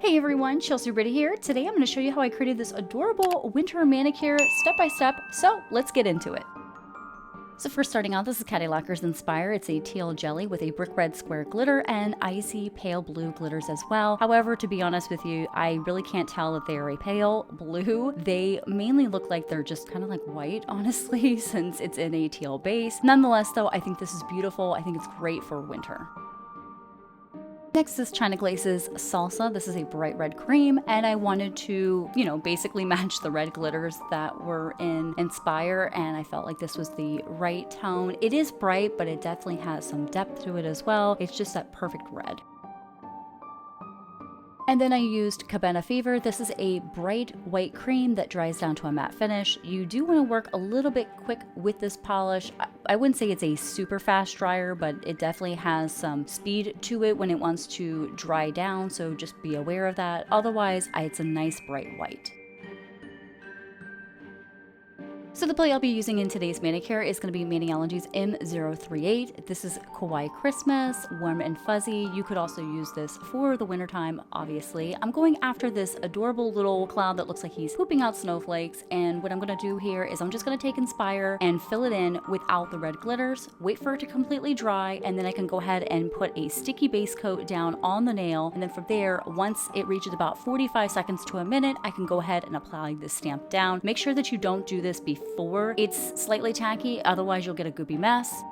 Hey everyone, 𝗂𝗁𝗉 here. Today I'm going to show you how I created this adorable winter manicure step by step, so let's get into it. So first starting out, this is Cadillacquer's Inspire. It's a teal jelly with a brick red square glitter and icy pale blue glitters as well. However, to be honest with you, I really can't tell that they are a pale blue. They mainly look like they're just kind of like white, honestly, since it's in a teal base. Nonetheless though, I think this is beautiful. I think it's great for winter. Next is China Glaze's Salsa. This is a bright red cream, and I wanted to, basically match the red glitters that were in Inspire, and I felt like this was the right tone. It is bright, but it definitely has some depth to it as well. It's just that perfect red. And then I used Cabana Fever. This is a bright white cream that dries down to a matte finish. You do want to work a little bit quick with this polish. I wouldn't say it's a super fast dryer, but it definitely has some speed to it when it wants to dry down, so just be aware of that. Otherwise, it's a nice bright white. So the plate I'll be using in today's manicure is going to be Maniology's 𝘂𝗍𝗔𝗉𝗍𝗍. This is Kawaii Christmas, warm and fuzzy. You could also use this for the wintertime, obviously. I'm going after this adorable little cloud that looks like he's pooping out snowflakes, and what I'm going to do here is I'm just going to take Inspire and fill it in without the red glitters, wait for it to completely dry, and then I can go ahead and put a sticky base coat down on the nail, and then from there, once it reaches about 45 seconds to a minute, I can go ahead and apply this stamp down. Make sure that you don't do this before it's slightly tacky, otherwise you'll get a goopy mess.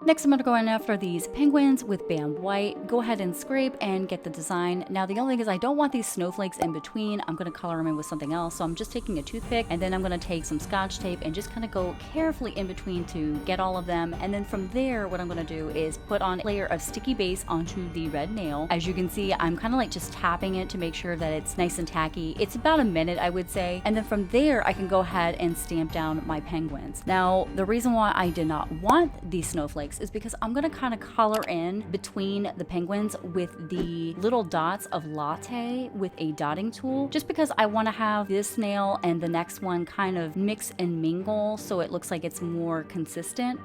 Next, I'm going to go in after these penguins with Bam White. Go ahead and scrape and get the design. Now, the only thing is I don't want these snowflakes in between. I'm going to color them in with something else. So I'm just taking a toothpick, and then I'm going to take some Scotch tape and just kind of go carefully in between to get all of them. And then from there, what I'm going to do is put on a layer of sticky base onto the red nail. As you can see, I'm kind of like just tapping it to make sure that it's nice and tacky. It's about a minute, I would say. And then from there, I can go ahead and stamp down my penguins. Now, the reason why I did not want these snowflakes is because I'm going to kind of color in between the penguins with the little dots of latte with a dotting tool, just because I want to have this nail and the next one kind of mix and mingle so it looks like it's more consistent.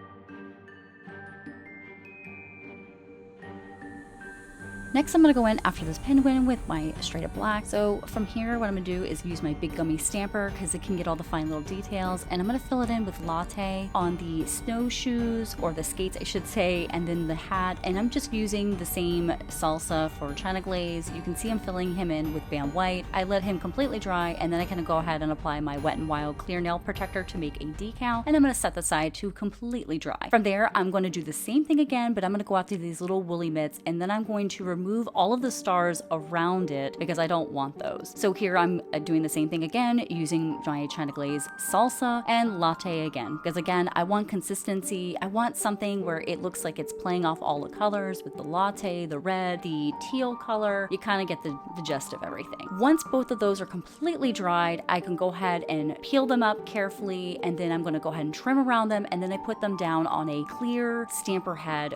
Next, I'm going to go in after this penguin with my straight up black. So from here, what I'm going to do is use my big gummy stamper because it can get all the fine little details. And I'm going to fill it in with latte on the snowshoes, or the skates, I should say, and then the hat. And I'm just using the same salsa for China Glaze. You can see I'm filling him in with Bam White. I let him completely dry, and then I can go ahead and apply my Wet n Wild clear nail protector to make a decal. And I'm going to set the side to completely dry. From there, I'm going to do the same thing again, but I'm going to go after these little woolly mitts, and then I'm going to remove all of the stars around it because I don't want those. So here I'm doing the same thing again, using my China Glaze salsa and latte again, because again, I want consistency. I want something where it looks like it's playing off all the colors with the latte, the red, the teal color. You kind of get the gist of everything. Once both of those are completely dried, I can go ahead and peel them up carefully, and then I'm going to go ahead and trim around them, and then I put them down on a clear stamper head.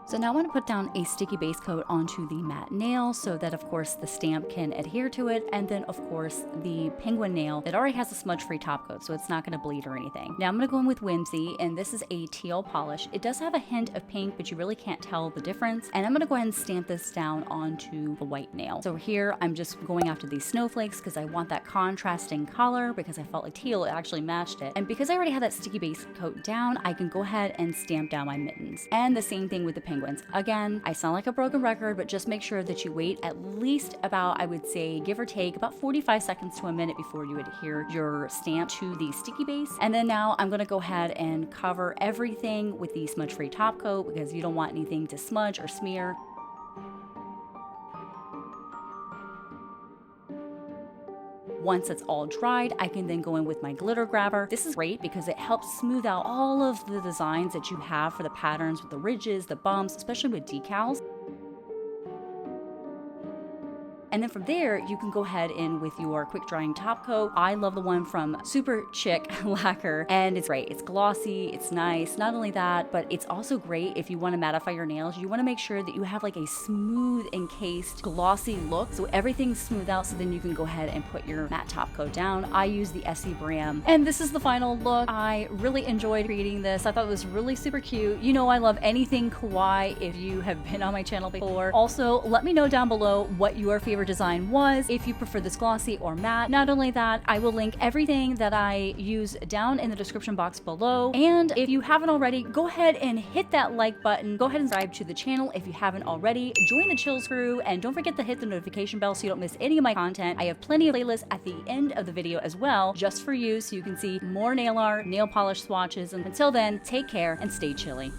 So now I want to put down a sticky base coat onto the matte nail so that, of course, the stamp can adhere to it. And then, of course, the penguin nail, it already has a smudge-free top coat, so it's not going to bleed or anything. Now I'm going to go in with 𝘂𝗎𝗎𝗍, and this is a teal polish. It does have a hint of pink, but you really can't tell the difference. And I'm going to go ahead and stamp this down onto the white nail. So here, I'm just going after these snowflakes because I want that contrasting color, because I felt like teal actually matched it. And because I already had that sticky base coat down, I can go ahead and stamp down my mittens. And the same thing with the penguins. Again, I sound like a broken record, but just make sure that you wait at least about, I would say, give or take, about 45 seconds to a minute before you adhere your stamp to the sticky base. And then now I'm going to go ahead and cover everything with the smudge-free top coat because you don't want anything to smudge or smear. Once it's all dried, I can then go in with my glitter grabber. This is great because it helps smooth out all of the designs that you have for the patterns with the ridges, the bumps, especially with decals. And then from there, you can go ahead in with your quick drying top coat. I love the one from 𝘂𝗶𝗄𝗅 Lacquer, and it's great. It's glossy, it's nice. Not only that, but it's also great if you want to mattify your nails. You want to make sure that you have like a smooth, encased, glossy look, so everything's smooth out, so then you can go ahead and put your matte top coat down. I use the Essie Bram, and this is the final look. I really enjoyed creating this. I thought it was really super cute. You know I love anything kawaii if you have been on my channel before. Also, let me know down below what your favorite design was, if you prefer this glossy or matte. Not only that, I will link everything that I use down in the description box below. And if you haven't already, go ahead and hit that like button. Go ahead and subscribe to the channel if you haven't already. Join the Chills crew, and don't forget to hit the notification bell so you don't miss any of my content. I have plenty of playlists at the end of the video as well, just for you, so you can see more nail art, nail polish swatches. And until then, take care and stay chilly.